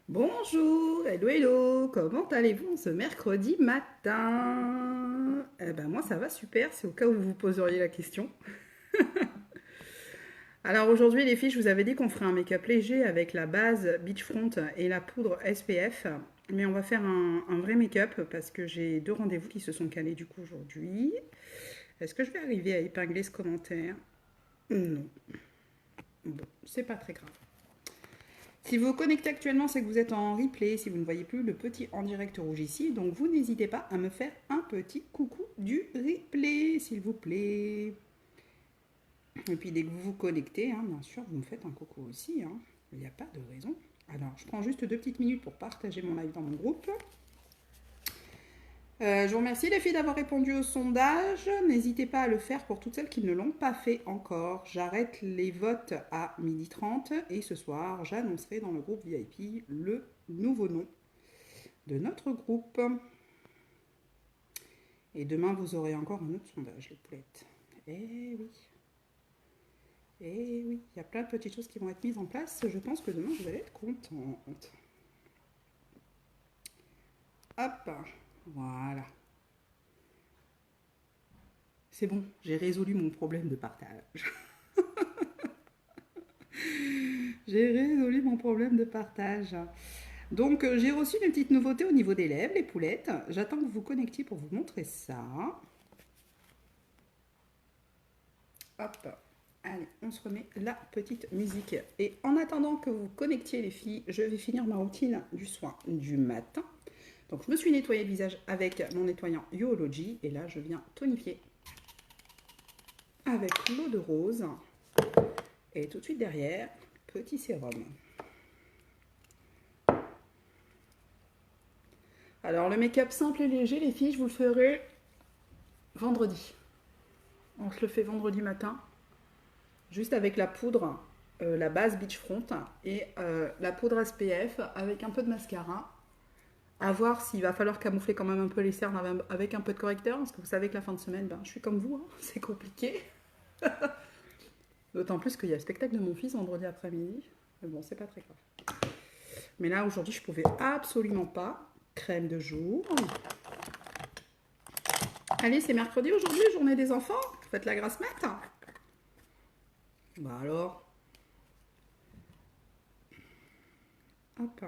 Bonjour, hello hello, comment allez-vous ce mercredi matin? Eh ben moi ça va super, c'est au cas où vous vous poseriez la question. Alors aujourd'hui les filles, je vous avais dit qu'on ferait un make-up léger avec la base Beachfront et la poudre SPF. Mais on va faire un vrai make-up parce que j'ai deux rendez-vous qui se sont calés du coup aujourd'hui. Est-ce que je vais arriver à épingler ce commentaire? Non. Bon, c'est pas très grave. Si vous vous connectez actuellement, c'est que vous êtes en replay, si vous ne voyez plus le petit en direct rouge ici. Donc vous n'hésitez pas à me faire un petit coucou du replay, s'il vous plaît. Et puis dès que vous vous connectez, hein, bien sûr, vous me faites un coucou aussi. Hein. Il n'y a pas de raison. Alors, je prends juste 2 petites minutes pour partager mon live dans mon groupe. Je vous remercie les filles d'avoir répondu au sondage. N'hésitez pas à le faire pour toutes celles qui ne l'ont pas fait encore. J'arrête les votes à 12h30 et ce soir, j'annoncerai dans le groupe VIP le nouveau nom de notre groupe. Et demain, vous aurez encore un autre sondage, les poulettes. Eh oui. Eh oui, il y a plein de petites choses qui vont être mises en place. Je pense que demain, vous allez être contente. Hop, voilà. C'est bon, j'ai résolu mon problème de partage. J'ai résolu mon problème de partage. Donc, j'ai reçu une petite nouveauté au niveau des lèvres, les poulettes. J'attends que vous vous connectiez pour vous montrer ça. Hop. Allez, on se remet la petite musique. Et en attendant que vous connectiez les filles, je vais finir ma routine du soin du matin. Donc, je me suis nettoyé le visage avec mon nettoyant Yoology. Et là, je viens tonifier avec l'eau de rose. Et tout de suite derrière, petit sérum. Alors, le make-up simple et léger, les filles, je vous le ferai vendredi. On se le fait vendredi matin, juste avec la poudre, la base Beachfront et la poudre SPF avec un peu de mascara. À voir s'il va falloir camoufler quand même un peu les cernes avec un peu de correcteur, parce que vous savez que la fin de semaine, ben, je suis comme vous, hein, c'est compliqué. D'autant plus qu'il y a le spectacle de mon fils vendredi après-midi. Mais bon, c'est pas très grave. Mais là, aujourd'hui, je pouvais absolument pas. Crème de jour. Allez, c'est mercredi aujourd'hui, journée des enfants. Faites la grasse mat. Bah alors. Hop.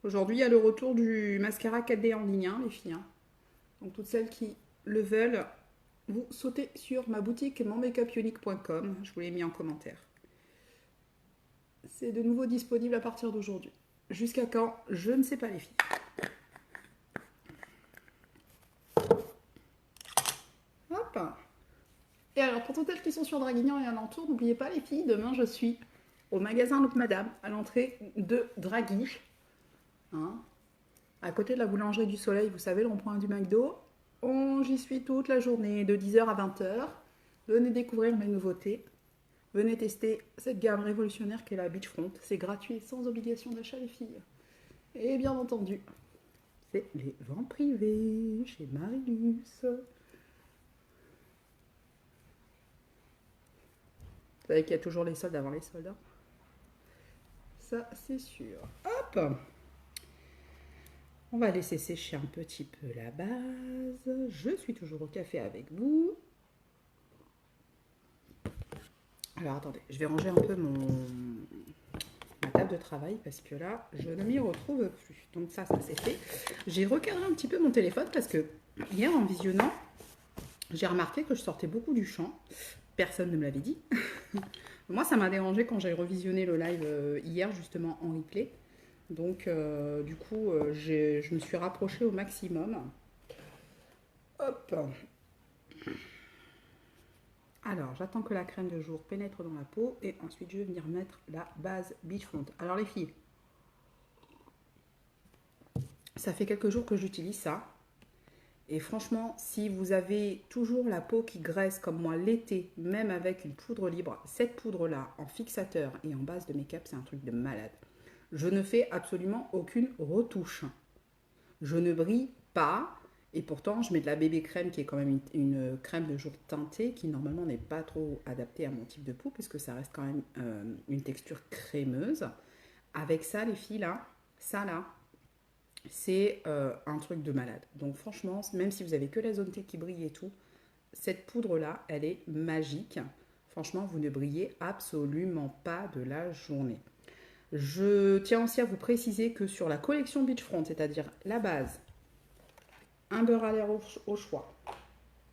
Aujourd'hui, il y a le retour du mascara 4D en ligne, hein, les filles. Hein. Donc, toutes celles qui le veulent, vous sautez sur ma boutique monmakeupunique.com. Je vous l'ai mis en commentaire. C'est de nouveau disponible à partir d'aujourd'hui. Jusqu'à quand? Je ne sais pas, les filles. Hop. Et alors, pour toutes celles qui sont sur Draguignan et alentour, n'oubliez pas, les filles, demain, je suis au magasin Look Madame, à l'entrée de Dragui. Hein, à côté de la boulangerie du Soleil, vous savez, le rond-point du McDo. J'y suis toute la journée, de 10h à 20h. Venez découvrir mes nouveautés. Venez tester cette gamme révolutionnaire qu'est la Beachfront. C'est gratuit et sans obligation d'achat, les filles. Et bien entendu, c'est les ventes privées chez Marilus. Vous savez qu'il y a toujours les soldes avant les soldes. Hein. Ça, c'est sûr. Hop! On va laisser sécher un petit peu la base. Je suis toujours au café avec vous. Alors attendez, je vais ranger un peu ma table de travail parce que là, je ne m'y retrouve plus. Donc ça c'est fait. J'ai recadré un petit peu mon téléphone parce que hier en visionnant, j'ai remarqué que je sortais beaucoup du champ. Personne ne me l'avait dit. Moi, ça m'a dérangé quand j'ai revisionné le live hier justement en replay. Donc, du coup, je me suis rapprochée au maximum. Hop. Alors, j'attends que la crème de jour pénètre dans la peau et ensuite je vais venir mettre la base Beachfront. Alors les filles, ça fait quelques jours que j'utilise ça. Et franchement, si vous avez toujours la peau qui graisse comme moi l'été, même avec une poudre libre, cette poudre-là en fixateur et en base de make-up, c'est un truc de malade. Je ne fais absolument aucune retouche. Je ne brille pas Et pourtant, je mets de la bébé crème qui est quand même une crème de jour teintée qui normalement n'est pas trop adaptée à mon type de peau parce que ça reste quand même une texture crémeuse. Avec ça, les filles, là, ça là, c'est un truc de malade. Donc franchement, même si vous avez que la zone T qui brille et tout, cette poudre-là, elle est magique. Franchement, vous ne brillez absolument pas de la journée. Je tiens aussi à vous préciser que sur la collection Beachfront, c'est-à-dire la base, un beurre à l'air au choix,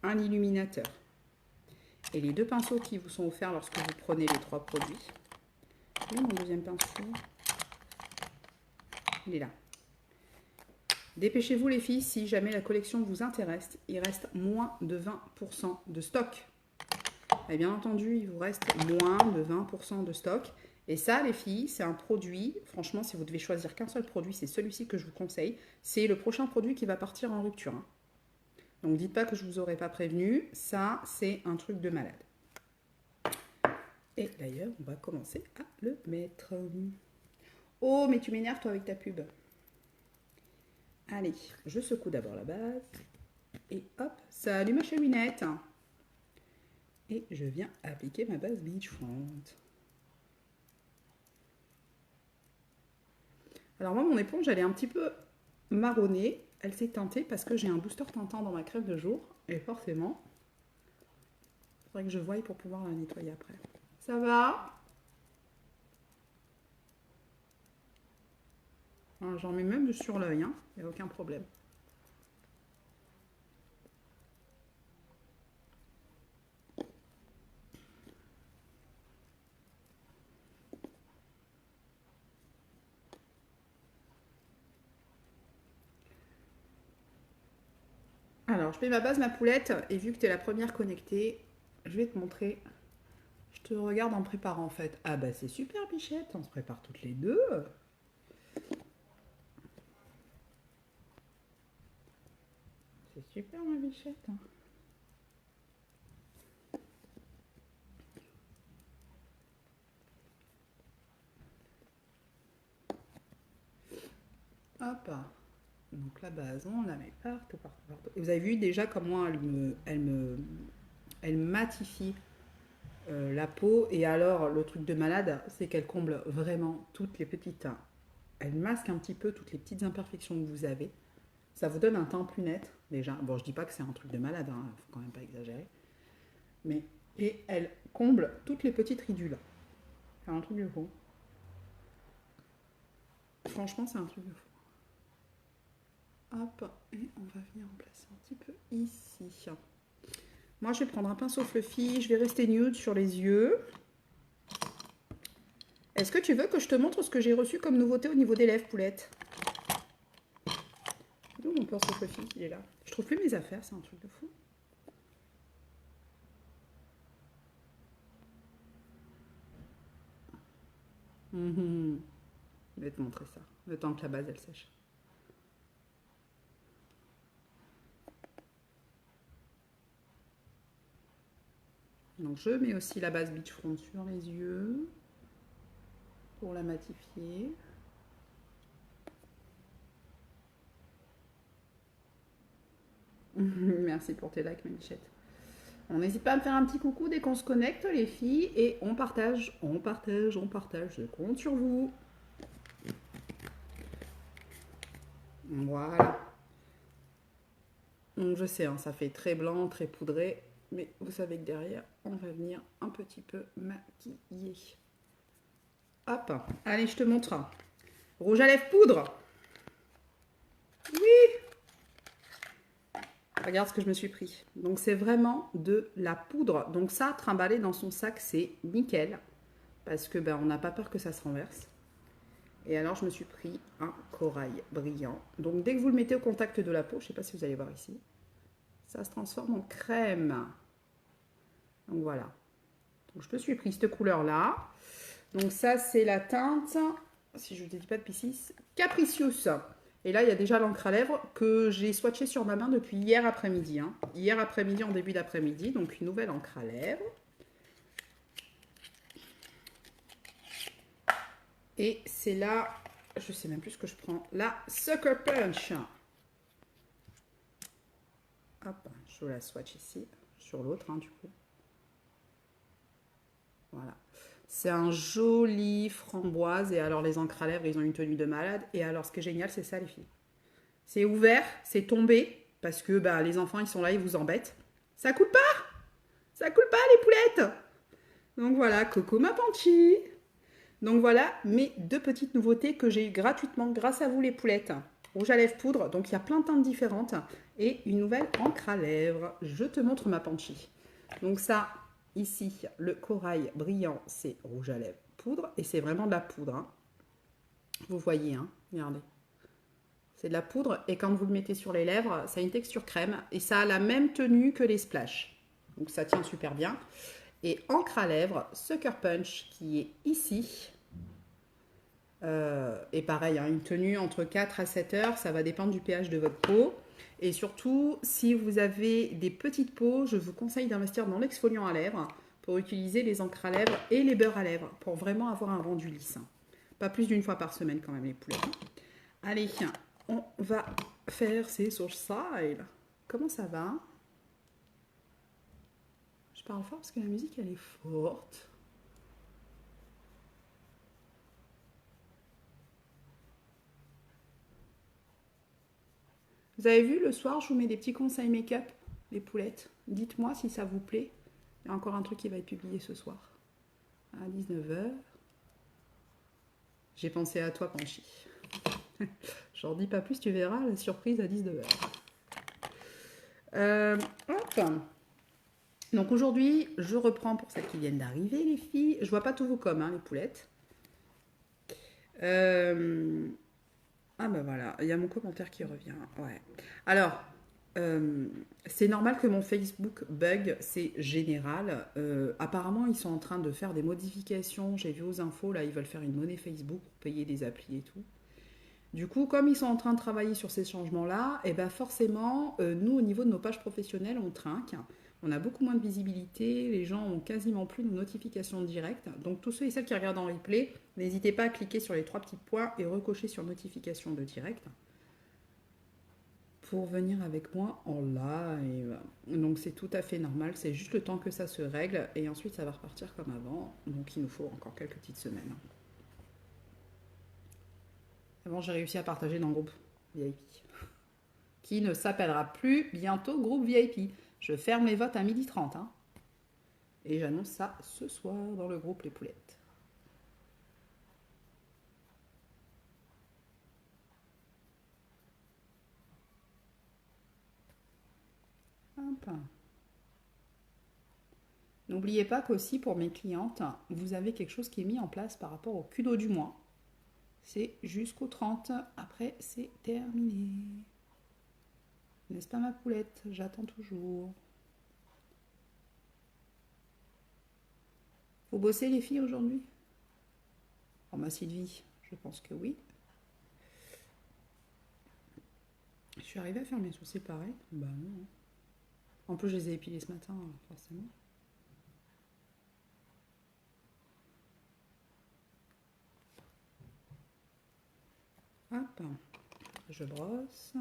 un illuminateur et les deux pinceaux qui vous sont offerts lorsque vous prenez les 3 produits. Où est mon deuxième pinceau? Il est là. Dépêchez-vous les filles, si jamais la collection vous intéresse, il reste moins de 20% de stock. Et bien entendu, il vous reste moins de 20% de stock. Et ça, les filles, c'est un produit, franchement, si vous devez choisir qu'un seul produit, c'est celui-ci que je vous conseille. C'est le prochain produit qui va partir en rupture. Hein. Donc dites pas que je vous aurais pas prévenu, ça, c'est un truc de malade. Et d'ailleurs, on va commencer à le mettre. Oh, mais tu m'énerves toi avec ta pub. Allez, je secoue d'abord la base. Et hop, ça allume ma cheminette. Et je viens appliquer ma base Beachfront. Alors moi, mon éponge, elle est un petit peu marronnée. Elle s'est teintée parce que j'ai un booster teintant dans ma crème de jour. Et forcément, il faudrait que je voie pour pouvoir la nettoyer après. Ça va? J'en mets même sur l'œil, hein. Il n'y a aucun problème. Alors, je mets ma base, ma poulette, et vu que tu es la première connectée, je vais te montrer. Je te regarde en préparant en fait. Ah bah c'est super Bichette, on se prépare toutes les deux. C'est super ma Bichette. Hop. Donc la base, on la met partout, partout, partout. Et vous avez vu déjà comment elle matifie la peau. Et alors, le truc de malade, c'est qu'elle comble vraiment toutes les petites... Elle masque un petit peu toutes les petites imperfections que vous avez. Ça vous donne un teint plus net, déjà. Bon, je dis pas que c'est un truc de malade, hein, faut quand même pas exagérer. Mais, et elle comble toutes les petites ridules. C'est un truc de fou. Franchement, c'est un truc de fou. Hop, et on va venir en placer un petit peu ici. Moi, je vais prendre un pinceau fluffy. Je vais rester nude sur les yeux. Est-ce que tu veux que je te montre ce que j'ai reçu comme nouveauté au niveau des lèvres, poulette? D'où mon pinceau fluffy? Il est là. Je trouve plus mes affaires, c'est un truc de fou. Je vais te montrer ça, le temps que la base, elle sèche. Donc je mets aussi la base Beachfront sur les yeux pour la matifier. Merci pour tes likes, ma bichette. On n'hésite pas à me faire un petit coucou dès qu'on se connecte, les filles, et on partage, on partage, on partage. Je compte sur vous. Voilà. Donc je sais, hein, ça fait très blanc, très poudré, mais vous savez que derrière, on va venir un petit peu maquiller. Hop, allez, je te montre. Rouge à lèvres poudre. Oui. Regarde ce que je me suis pris. Donc c'est vraiment de la poudre. Donc ça, trimballer dans son sac, c'est nickel. Parce que ben, on n'a pas peur que ça se renverse. Et alors je me suis pris un corail brillant. Donc dès que vous le mettez au contact de la peau, je ne sais pas si vous allez voir ici, ça se transforme en crème. Donc voilà. Donc je me suis pris cette couleur-là. Donc ça c'est la teinte, si je ne dis pas de piscis, Capricious. Et là, il y a déjà l'encre à lèvres que j'ai swatché sur ma main depuis hier après-midi. Hein. Hier après-midi, en début d'après-midi. Donc, une nouvelle encre à lèvres. Et c'est là, je ne sais même plus ce que je prends. La Sucker Punch. Hop, je la swatch ici, sur l'autre, hein, du coup. Voilà. C'est un joli framboise. Et alors, les encres à lèvres, ils ont une tenue de malade. Et alors, ce qui est génial, c'est ça, les filles. C'est ouvert, c'est tombé, parce que bah, les enfants, ils sont là, ils vous embêtent. Ça coule pas. Ça coule pas, les poulettes. Donc voilà, Coco ma panchi. Donc voilà mes deux petites nouveautés que j'ai eues gratuitement grâce à vous, les poulettes. Rouge à lèvres poudre, donc il y a plein de teintes différentes. Et une nouvelle encre à lèvres. Je te montre ma panchi. Donc ça, ici, le corail brillant, c'est rouge à lèvres poudre. Et c'est vraiment de la poudre, hein. Vous voyez, hein, regardez. C'est de la poudre et quand vous le mettez sur les lèvres, ça a une texture crème et ça a la même tenue que les splash. Donc ça tient super bien. Et encre à lèvres, Sucker Punch qui est ici. Et pareil, hein, une tenue entre 4 à 7 heures, ça va dépendre du pH de votre peau. Et surtout, si vous avez des petites peaux, je vous conseille d'investir dans l'exfoliant à lèvres pour utiliser les encres à lèvres et les beurres à lèvres pour vraiment avoir un rendu lisse. Pas plus d'une fois par semaine quand même, les poulets. Allez, on va faire ces sourcils. Comment ça va? Je parle fort parce que la musique, elle est forte. Vous avez vu, le soir, je vous mets des petits conseils make-up, les poulettes. Dites-moi si ça vous plaît. Il y a encore un truc qui va être publié ce soir. À 19h. J'ai pensé à toi, Panchi. J'en dis pas plus, tu verras la surprise à 19h. Hop. Donc aujourd'hui, je reprends pour celles qui viennent d'arriver, les filles. Je vois pas tous vos coms, hein, les poulettes. Ah bah voilà, il y a mon commentaire qui revient. Ouais. Alors, c'est normal que mon Facebook bug, c'est général. Apparemment, ils sont en train de faire des modifications. J'ai vu aux infos, là, ils veulent faire une monnaie Facebook pour payer des applis et tout. Du coup, comme ils sont en train de travailler sur ces changements-là, et ben forcément, nous, au niveau de nos pages professionnelles, on trinque. On a beaucoup moins de visibilité, les gens ont quasiment plus de notifications directes. Donc tous ceux et celles qui regardent en replay, n'hésitez pas à cliquer sur les 3 petits points et recocher sur notification de direct pour venir avec moi en live. Donc c'est tout à fait normal, c'est juste le temps que ça se règle et ensuite ça va repartir comme avant. Donc il nous faut encore quelques petites semaines. Avant, j'ai réussi à partager dans le groupe VIP, qui ne s'appellera plus bientôt groupe VIP. Je ferme les votes à 12h30. Hein. Et j'annonce ça ce soir dans le groupe Les Poulettes. Hop. N'oubliez pas qu'aussi pour mes clientes, vous avez quelque chose qui est mis en place par rapport au culot du mois. C'est jusqu'au 30. Après, c'est terminé. N'est-ce pas ma poulette? J'attends toujours. Vous bossez les filles aujourd'hui? Oh ma Sylvie, je pense que oui. Je suis arrivée à faire mes sourcils pareil? Bah non. En plus, je les ai épilés ce matin, forcément. Hop, je brosse.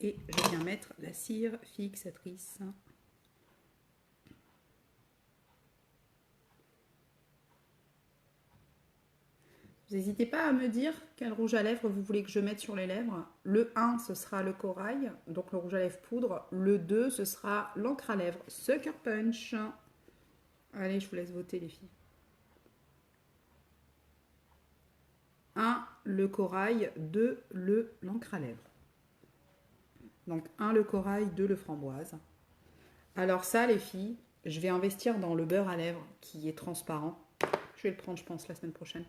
Et je viens mettre la cire fixatrice. Vous n'hésitez pas à me dire quel rouge à lèvres vous voulez que je mette sur les lèvres. Le 1, ce sera le corail, donc le rouge à lèvres poudre. Le 2, ce sera l'encre à lèvres Sucker Punch. Allez, je vous laisse voter les filles. 1, le corail, 2, l'encre à lèvres. Donc 1, le corail, 2, le framboise. Alors ça, les filles, je vais investir dans le beurre à lèvres qui est transparent. Je vais le prendre, je pense, la semaine prochaine.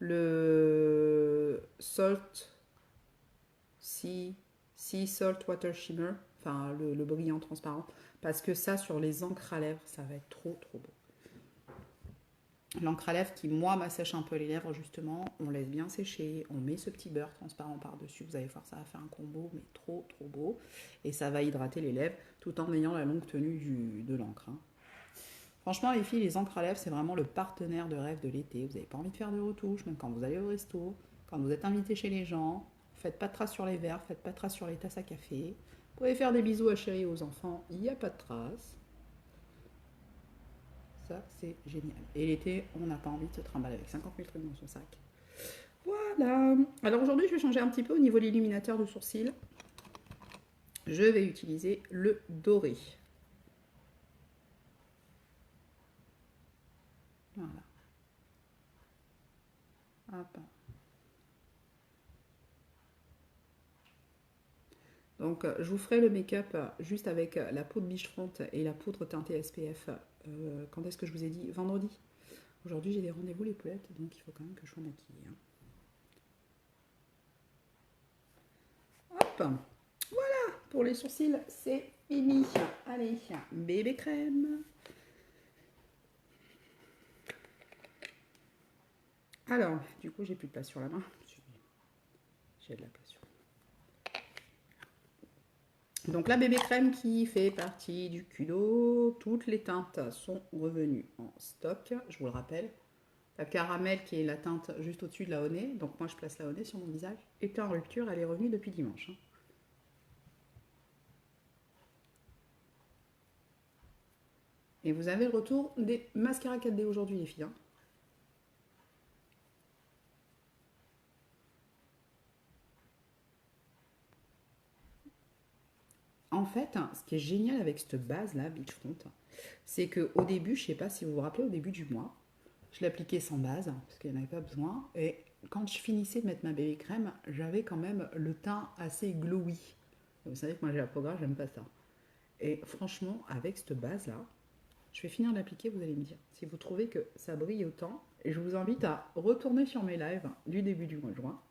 Le Salt Sea Salt Water Shimmer, enfin le brillant transparent, parce que ça, sur les encres à lèvres, ça va être trop trop beau. L'encre à lèvres qui, moi, m'assèche un peu les lèvres, justement. On laisse bien sécher. On met ce petit beurre transparent par-dessus. Vous allez voir, ça va faire un combo, mais trop, trop beau. Et ça va hydrater les lèvres tout en ayant la longue tenue de l'encre. Hein. Franchement, les filles, les encres à lèvres, c'est vraiment le partenaire de rêve de l'été. Vous n'avez pas envie de faire de retouches, même quand vous allez au resto. Quand vous êtes invité chez les gens, faites pas de traces sur les verres, faites pas de traces sur les tasses à café. Vous pouvez faire des bisous à chérie aux enfants, il n'y a pas de traces. Ça, c'est génial. Et l'été, on n'a pas envie de se trimballer avec 50 000 trucs dans son sac. Voilà. Alors aujourd'hui, je vais changer un petit peu au niveau de l'illuminateur de sourcils. Je vais utiliser le doré. Voilà. Hop. Donc, je vous ferai le make-up juste avec la poudre Beachfront et la poudre teintée SPF. Quand est-ce que je vous ai dit? Vendredi. Aujourd'hui, j'ai des rendez-vous les poulettes, donc il faut quand même que je sois maquillée. Hein. Hop. Voilà, pour les sourcils, c'est fini. Allez, bébé crème. Alors, du coup, j'ai plus de place sur la main. J'ai de la place sur. Donc la bébé crème qui fait partie du Kudo, toutes les teintes sont revenues en stock, je vous le rappelle. La caramel qui est la teinte juste au-dessus de la haut nez, donc moi je place la haut nez sur mon visage, était en rupture, elle est revenue depuis dimanche. Hein. Et vous avez le retour des mascaras 4D aujourd'hui les filles. Hein. En fait, ce qui est génial avec cette base là, Beachfront, c'est qu'au début, je ne sais pas si vous vous rappelez, au début du mois, je l'appliquais sans base, parce qu'il n'y en avait pas besoin. Et quand je finissais de mettre ma bébé crème, j'avais quand même le teint assez glowy. Vous savez que moi j'ai la peau grasse, j'aime pas ça. Et franchement, avec cette base-là, je vais finir de l'appliquer, vous allez me dire si vous trouvez que ça brille autant. Et je vous invite à retourner sur mes lives du début du mois de juin.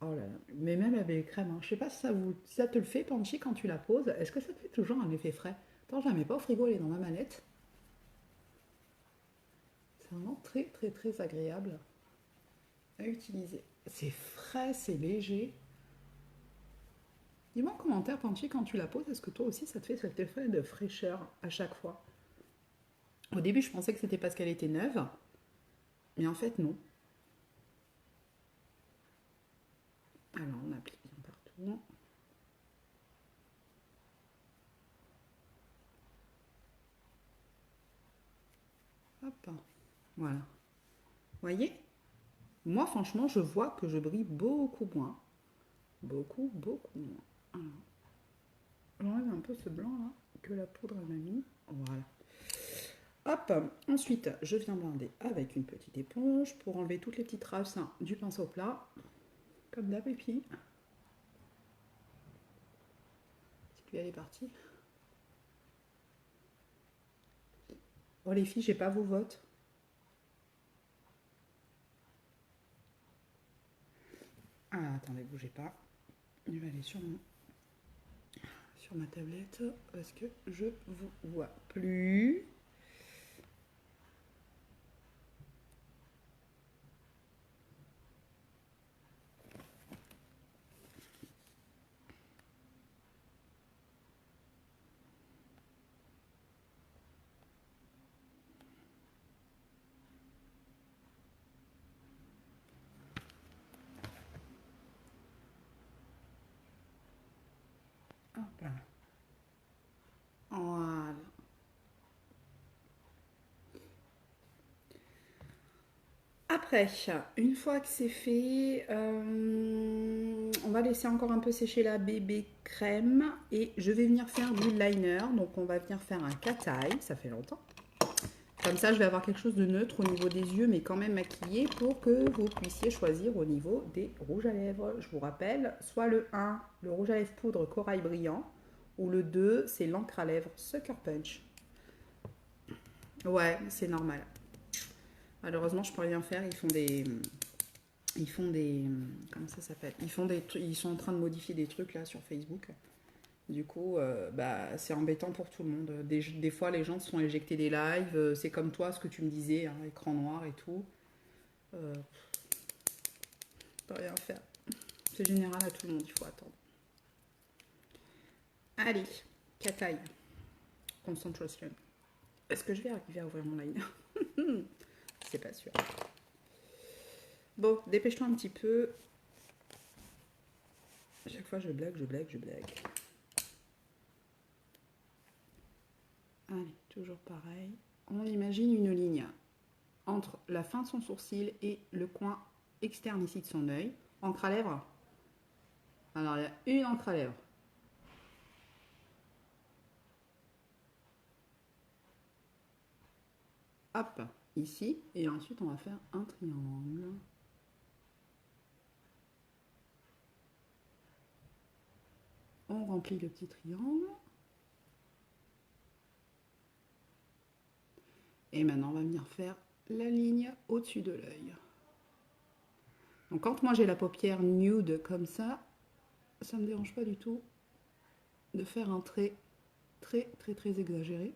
Oh là là, mais même la bébé crème, hein. Je sais pas si ça te le fait, Panchi, quand tu la poses. Est-ce que ça te fait toujours un effet frais? Attends, je la mets pas au frigo, elle est dans ma manette. C'est vraiment très très très agréable à utiliser. C'est frais, c'est léger. Dis-moi en commentaire, Panchi, quand tu la poses, est-ce que toi aussi ça te fait cet effet de fraîcheur à chaque fois? Au début, je pensais que c'était parce qu'elle était neuve, mais en fait, non. Alors, on applique bien partout. Hop, voilà. Vous voyez? Moi, franchement, je vois que je brille beaucoup moins. Beaucoup, beaucoup moins. Alors, j'enlève un peu ce blanc là que la poudre m'a mis. Voilà. Hop, ensuite, je viens blinder avec une petite éponge pour enlever toutes les petites traces du pinceau plat. Comme d'hab, et puis... Puis elle est partie. Oh les filles, j'ai pas vos votes. Ah, attendez, bougez pas. Je vais aller sur ma tablette parce que je vous vois plus. Hop là. Voilà. Après, une fois que c'est fait, on va laisser encore un peu sécher la bébé crème et je vais venir faire du liner. Donc on va venir faire un cat eye, ça fait longtemps. Comme ça, je vais avoir quelque chose de neutre au niveau des yeux, mais quand même maquillé pour que vous puissiez choisir au niveau des rouges à lèvres. Je vous rappelle, soit le 1, le rouge à lèvres poudre corail brillant, ou le 2, c'est l'encre à lèvres Sucker Punch. Ouais, c'est normal. Malheureusement, je peux rien faire. Ils font des, comment ça s'appelle? Ils sont en train de modifier des trucs là sur Facebook. Du coup, bah, c'est embêtant pour tout le monde. Des fois, les gens se sont éjectés des lives. C'est comme toi, ce que tu me disais, hein, écran noir et tout. Euh, Peut rien faire. C'est général à tout le monde, il faut attendre. Allez, Kataï. Concentration. Est-ce que je vais arriver à ouvrir mon liner? C'est pas sûr. Bon, dépêche-toi un petit peu. À chaque fois, je blague, je blague, je blague. Allez, toujours pareil. On imagine une ligne entre la fin de son sourcil et le coin externe ici de son œil. Encre à lèvres. Alors, il y a une encre à lèvres. Hop, ici. Et ensuite, on va faire un triangle. On remplit le petit triangle. Et maintenant, on va venir faire la ligne au-dessus de l'œil. Donc quand moi j'ai la paupière nude comme ça ne me dérange pas du tout de faire un trait très très très exagéré.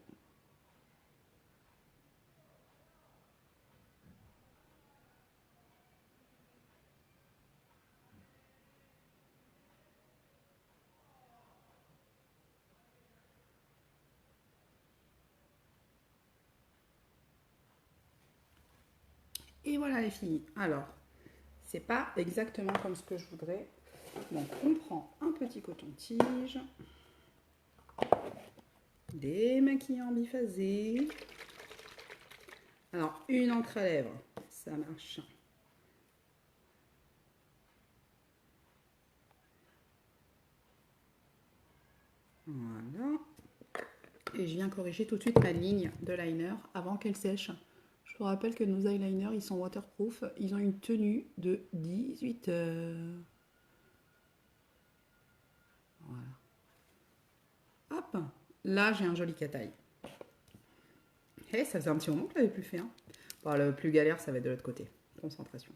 Et voilà les filles. Alors, c'est pas exactement comme ce que je voudrais. Donc on prend un petit coton-tige, démaquillant biphasé. Alors une encre à lèvres, ça marche. Voilà. Et je viens corriger tout de suite ma ligne de liner avant qu'elle sèche. Je vous rappelle que nos eyeliners, ils sont waterproof. Ils ont une tenue de 18 heures. Voilà. Hop, là j'ai un joli cat-eye. Hey, ça faisait un petit moment que je l'avais plus fait. Hein. Bon, le plus galère, ça va être de l'autre côté. Concentration.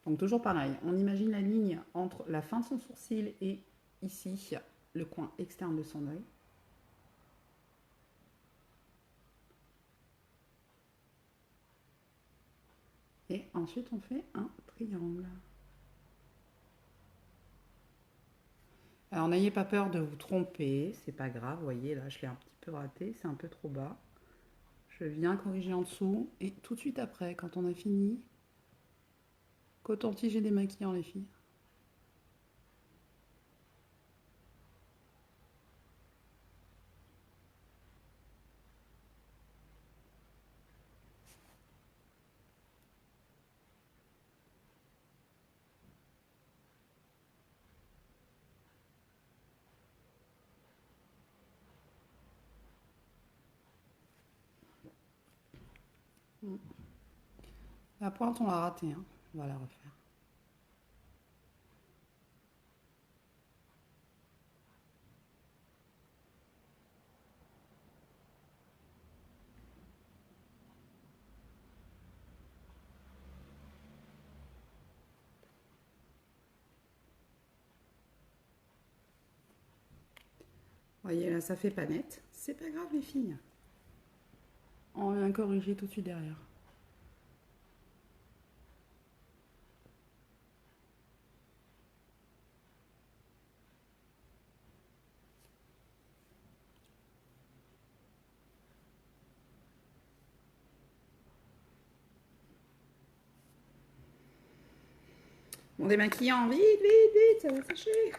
Donc toujours pareil, on imagine la ligne entre la fin de son sourcil et ici, le coin externe de son œil. Et ensuite, on fait un triangle. Alors, n'ayez pas peur de vous tromper, c'est pas grave. Vous voyez, là, je l'ai un petit peu raté, c'est un peu trop bas. Je viens corriger en dessous et tout de suite après, quand on a fini, coton-tige et démaquillant, les filles. La pointe, on l'a ratée, hein. On va la refaire. Vous voyez, là, ça fait pas net. C'est pas grave, les filles. On vient corriger tout de suite derrière. Bon, démaquillant, vite, vite, vite, ça va sécher.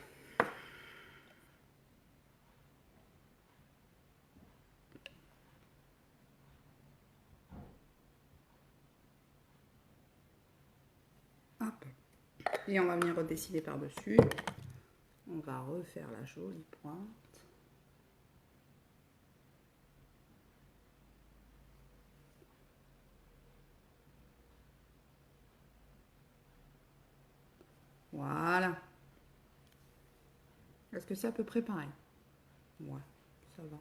Hop. Et on va venir redessiner par-dessus. On va refaire la jolie pointe. Voilà. Est-ce que c'est à peu près pareil? Ouais, ça va.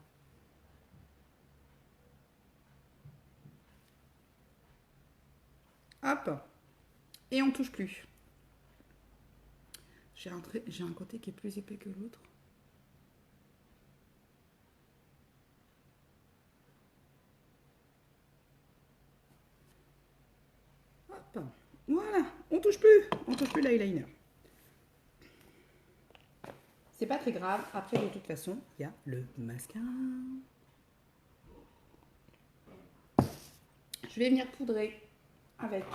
Hop. Et on touche plus. J'ai un côté qui est plus épais que l'autre. Hop. Voilà. On touche plus l'eyeliner. C'est pas très grave. Après, de toute façon, il y a le mascara. Je vais venir poudrer avec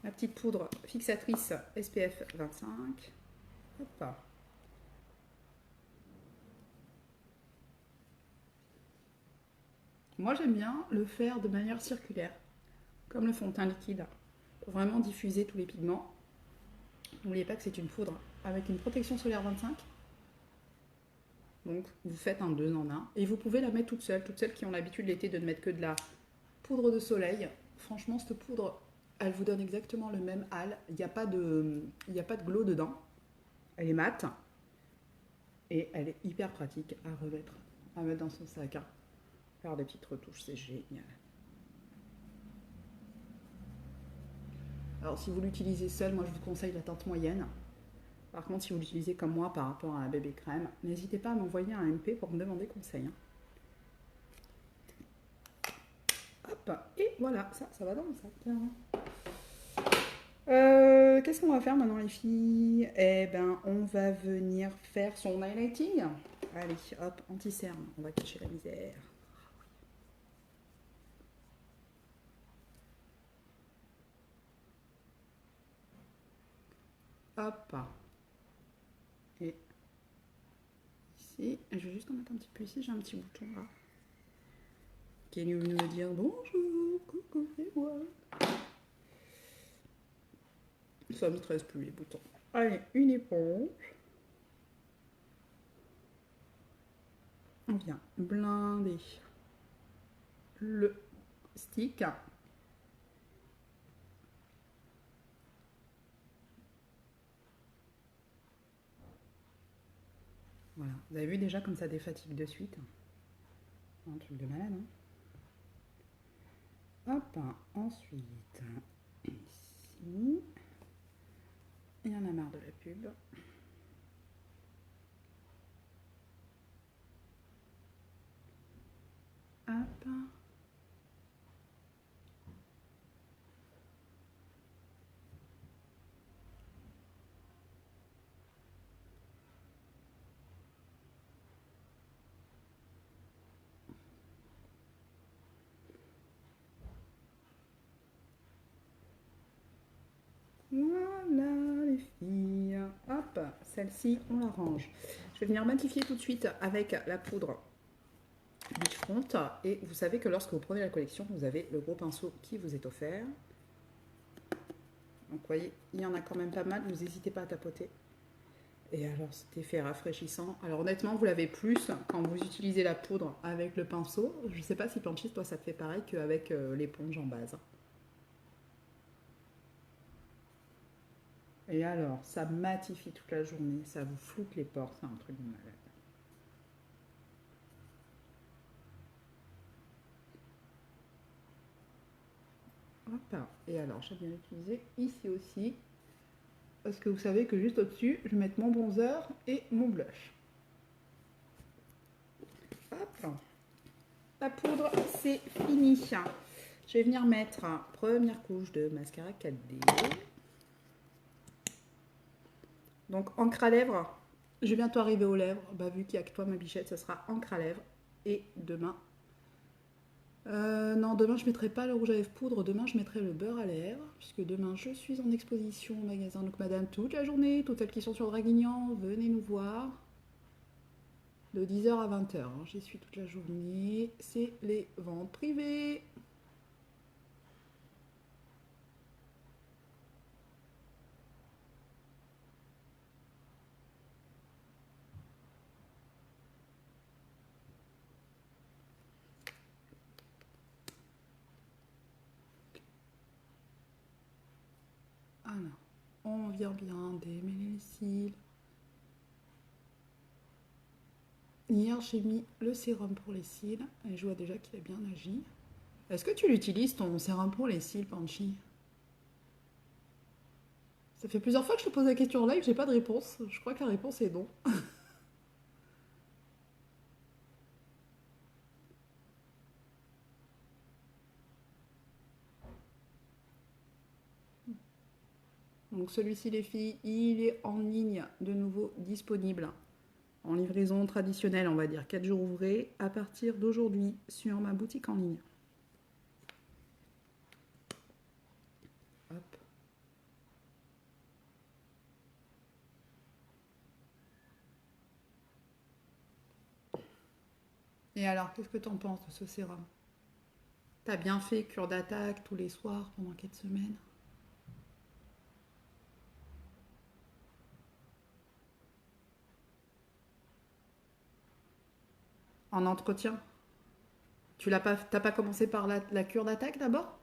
la petite poudre fixatrice SPF 25. Hop. Moi, j'aime bien le faire de manière circulaire, comme le fond de teint liquide, pour vraiment diffuser tous les pigments. N'oubliez pas que c'est une poudre avec une protection solaire 25. Donc, vous faites un 2 en 1. Et vous pouvez la mettre toute seule. Toutes celles qui ont l'habitude l'été de ne mettre que de la poudre de soleil. Franchement, cette poudre, elle vous donne exactement le même hâle. Il n'y a pas de glow dedans. Elle est mate. Et elle est hyper pratique à remettre, à mettre dans son sac. Hein. Faire des petites retouches, c'est génial. Alors, si vous l'utilisez seul, moi je vous conseille la teinte moyenne. Par contre, si vous l'utilisez comme moi par rapport à la bébé crème, n'hésitez pas à m'envoyer un MP pour me demander conseil. Hein. Hop, et voilà, ça va dans le sac. Qu'est-ce qu'on va faire maintenant les filles? Eh ben, on va venir faire son highlighting. Allez, hop, anti-cerne, on va cacher la misère. Hop. Et ici, je vais juste en mettre un petit peu ici, j'ai un petit bouton là. Qui est venu me dire bonjour, coucou, c'est moi. Ça me stresse plus les boutons. Allez, une éponge. On vient blinder le stick. Voilà, vous avez vu déjà comme ça défatigue de suite. Un truc de malade, hein. Hop, ensuite, ici, il y en a marre de la pub. Hop. Voilà les filles. Hop, celle-ci, on la range. Je vais venir matifier tout de suite avec la poudre Beach Front. Et vous savez que lorsque vous prenez la collection, vous avez le gros pinceau qui vous est offert. Donc vous voyez, il y en a quand même pas mal. Vous n'hésitez pas à tapoter. Et alors cet effet rafraîchissant. Alors honnêtement, vous l'avez plus quand vous utilisez la poudre avec le pinceau. Je ne sais pas si Panchis, toi, ça te fait pareil qu'avec l'éponge en base. Et alors, ça matifie toute la journée, ça vous floute les pores, c'est un truc de malade. Hop, et alors, j'aime bien l'utiliser ici aussi, parce que vous savez que juste au-dessus, je vais mettre mon bronzer et mon blush. Hop, la poudre, c'est fini. Je vais venir mettre première couche de mascara 4D. Donc, encre à lèvres, je vais bientôt arriver aux lèvres. Bah, vu qu'il n'y a que toi, ma bichette, ça sera encre à lèvres. Et demain, non, demain, je ne mettrai pas le rouge à lèvres poudre. Demain, je mettrai le beurre à lèvres. Puisque demain, je suis en exposition au magasin. Donc, madame, toute la journée, toutes celles qui sont sur Draguignan, venez nous voir. De 10h à 20h. Hein. J'y suis toute la journée. C'est les ventes privées. Alors, on vient bien démêler les cils. Hier, j'ai mis le sérum pour les cils. Et je vois déjà qu'il a bien agi. Est-ce que tu l'utilises, ton sérum pour les cils, Panchi? Ça fait plusieurs fois que je te pose la question en live, j'ai pas de réponse. Je crois que la réponse est non. Donc celui-ci, les filles, il est en ligne de nouveau disponible. En livraison traditionnelle, on va dire 4 jours ouvrés, à partir d'aujourd'hui sur ma boutique en ligne. Hop. Et alors, qu'est-ce que t'en penses de ce sérum? T'as bien fait cure d'attaque tous les soirs pendant 4 semaines? En entretien? T'as pas commencé par la cure d'attaque d'abord?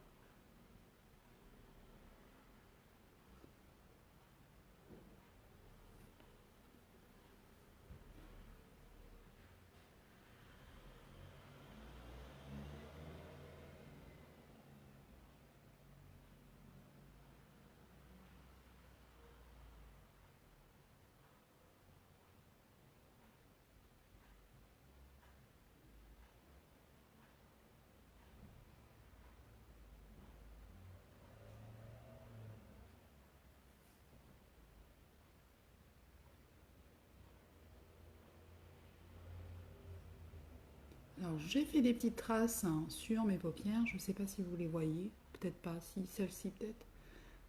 Alors, j'ai fait des petites traces hein, sur mes paupières. Je ne sais pas si vous les voyez. Peut-être pas. Si, celle-ci peut-être.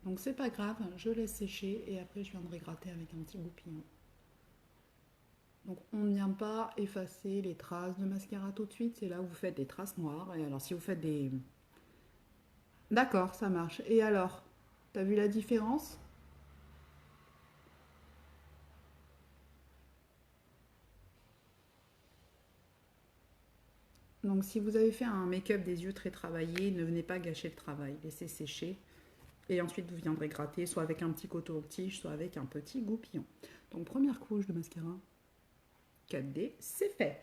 Donc, c'est pas grave. Je laisse sécher et après, je viendrai gratter avec un petit goupillon. Donc, on ne vient pas effacer les traces de mascara tout de suite. C'est là où vous faites des traces noires. Et alors, si vous faites des... D'accord, ça marche. Et alors, t'as vu la différence? Donc, si vous avez fait un make-up des yeux très travaillé, ne venez pas gâcher le travail. Laissez sécher. Et ensuite, vous viendrez gratter soit avec un petit coton-tige, soit avec un petit goupillon. Donc, première couche de mascara 4D, c'est fait.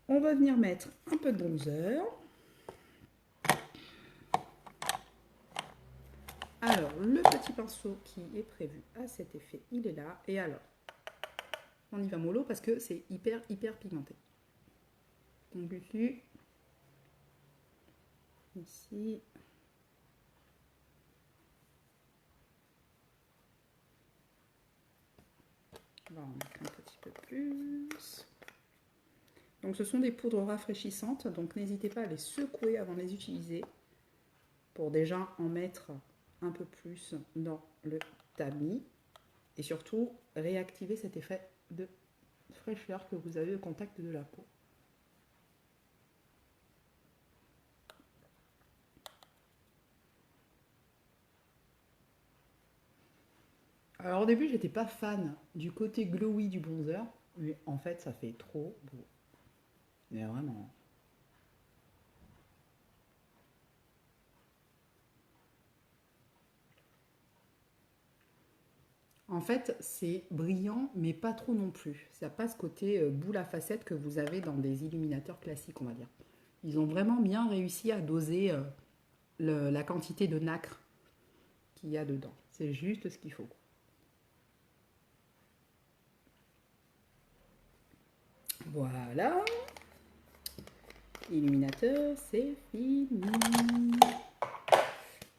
On va venir mettre un peu de bronzer. Alors, le petit pinceau qui est prévu à cet effet, il est là. Et alors, on y va mollo parce que c'est hyper pigmenté. Donc ici, on va en mettre un petit peu plus. Donc ce sont des poudres rafraîchissantes, donc n'hésitez pas à les secouer avant de les utiliser pour déjà en mettre un peu plus dans le tamis et surtout réactiver cet effet de fraîcheur que vous avez au contact de la peau. Alors au début, j'étais pas fan du côté glowy du bronzer, mais en fait, ça fait trop beau. Mais vraiment. En fait, c'est brillant, mais pas trop non plus. Ça n'a pas ce côté boule à facettes que vous avez dans des illuminateurs classiques, on va dire. Ils ont vraiment bien réussi à doser la quantité de nacre qu'il y a dedans. C'est juste ce qu'il faut. Voilà. Illuminateur, c'est fini.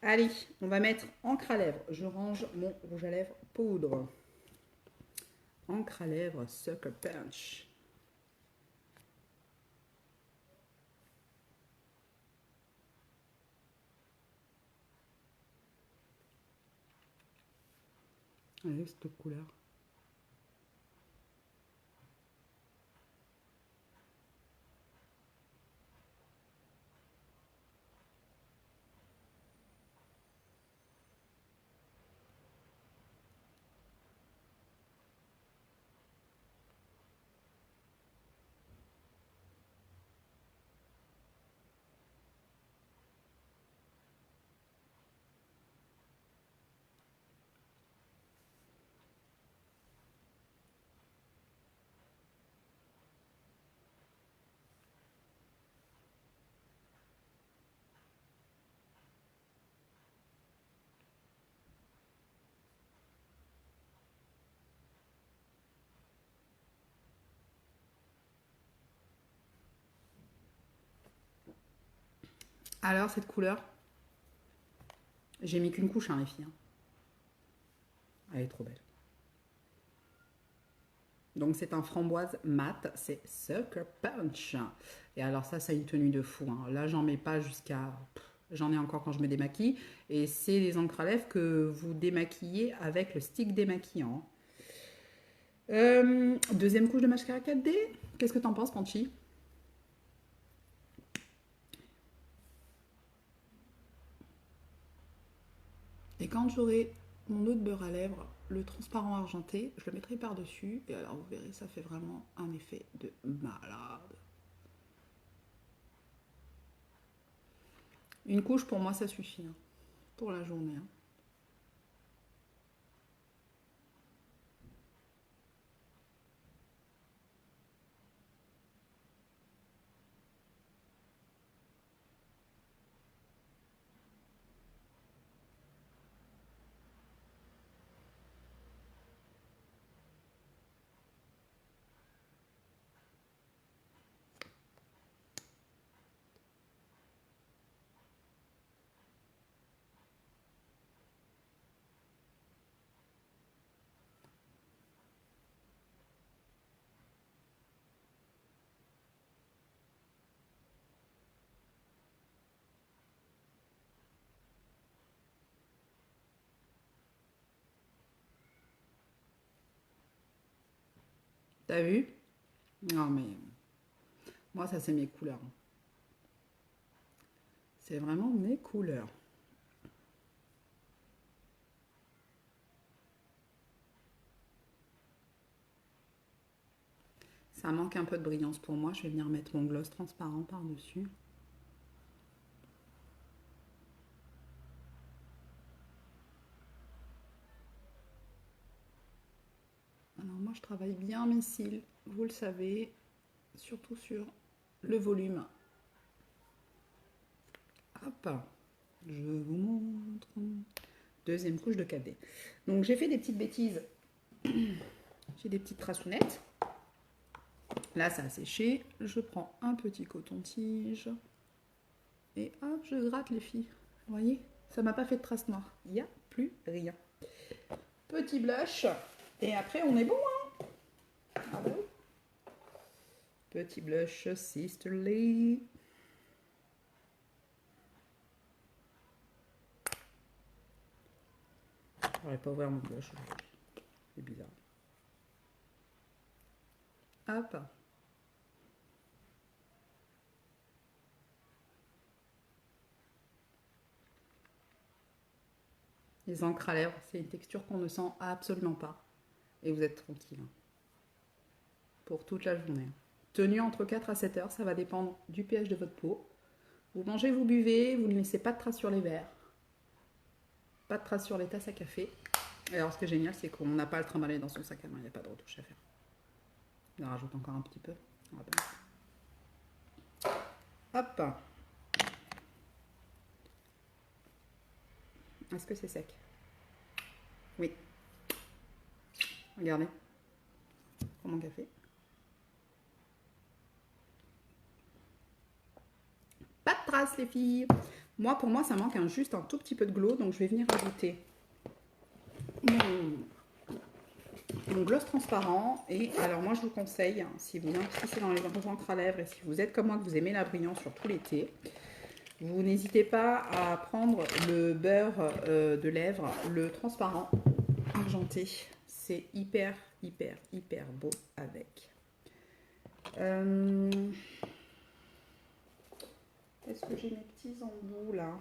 Allez, on va mettre encre à lèvres. Je range mon rouge à lèvres poudre. Encre à lèvres Sucker Punch. Allez, cette couleur. Alors, cette couleur, j'ai mis qu'une couche, hein, les filles. Elle est trop belle. Donc, c'est un framboise mat, c'est Sucker Punch. Et alors, ça a une tenue de fou. Hein. Là, j'en mets pas jusqu'à. J'en ai encore quand je me démaquille. Et c'est les encres à lèvres que vous démaquillez avec le stick démaquillant. Deuxième couche de mascara 4D. Qu'est-ce que t'en penses, Panchi? Et quand j'aurai mon autre beurre à lèvres, le transparent argenté, je le mettrai par-dessus. Et alors vous verrez, ça fait vraiment un effet de malade. Une couche pour moi, ça suffit hein, pour la journée. Hein. T'as vu? Non mais moi ça c'est mes couleurs. C'est vraiment mes couleurs. Ça manque un peu de brillance pour moi. Je vais venir mettre mon gloss transparent par-dessus. Alors moi je travaille bien mes cils, vous le savez, surtout sur le volume. Hop, je vous montre. Deuxième couche de 4D. Donc j'ai fait des petites bêtises. J'ai des petites traçounettes. Là ça a séché. Je prends un petit coton-tige. Et hop, je gratte les filles. Vous voyez, ça m'a pas fait de traces noires. Il n'y a plus rien. Petit blush. Et après on est bon. Hein, ah bah oui. Petit blush Sisterly. J'aurais pas ouvert mon blush. C'est bizarre. Hop. Les encres à lèvres, c'est une texture qu'on ne sent absolument pas. Et vous êtes tranquille. Hein, pour toute la journée. Tenue entre 4 à 7 heures, ça va dépendre du pH de votre peau. Vous mangez, vous buvez, vous ne laissez pas de traces sur les verres. Pas de traces sur les tasses à café. Et alors ce qui est génial, c'est qu'on n'a pas à le trimballer dans son sac à main, il n'y a pas de retouche à faire. Je rajoute encore un petit peu. Hop. Est-ce que c'est sec? Oui. Regardez. Pour mon café. Pas de traces les filles. Moi, pour moi, ça manque juste un tout petit peu de glow, donc je vais venir ajouter mon gloss transparent. Et alors moi je vous conseille, hein, si vous investissez dans les encres à lèvres et si vous êtes comme moi que vous aimez la brillance sur tout l'été, vous n'hésitez pas à prendre le beurre de lèvres, le transparent argenté. C'est hyper beau avec. Est-ce que j'ai mes petits embouts là?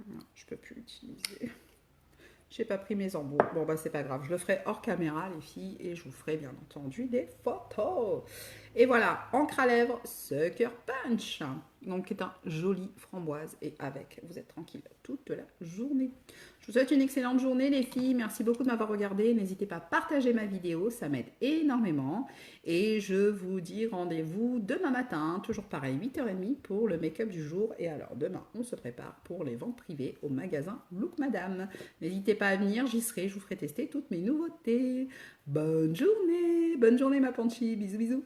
Non, je peux plus l'utiliser. J'ai pas pris mes embouts. Bon bah c'est pas grave, je le ferai hors caméra les filles et je vous ferai bien entendu des photos. Et voilà, encre à lèvres Sucker Punch. Donc qui est un joli framboise et avec, vous êtes tranquille toute la journée. Je vous souhaite une excellente journée les filles. Merci beaucoup de m'avoir regardé. N'hésitez pas à partager ma vidéo, ça m'aide énormément. Et je vous dis rendez-vous demain matin, toujours pareil, 8h30 pour le make-up du jour. Et alors demain, on se prépare pour les ventes privées au magasin Look Madame. N'hésitez pas à venir, j'y serai, je vous ferai tester toutes mes nouveautés. Bonne journée ma Panchi, bisous bisous.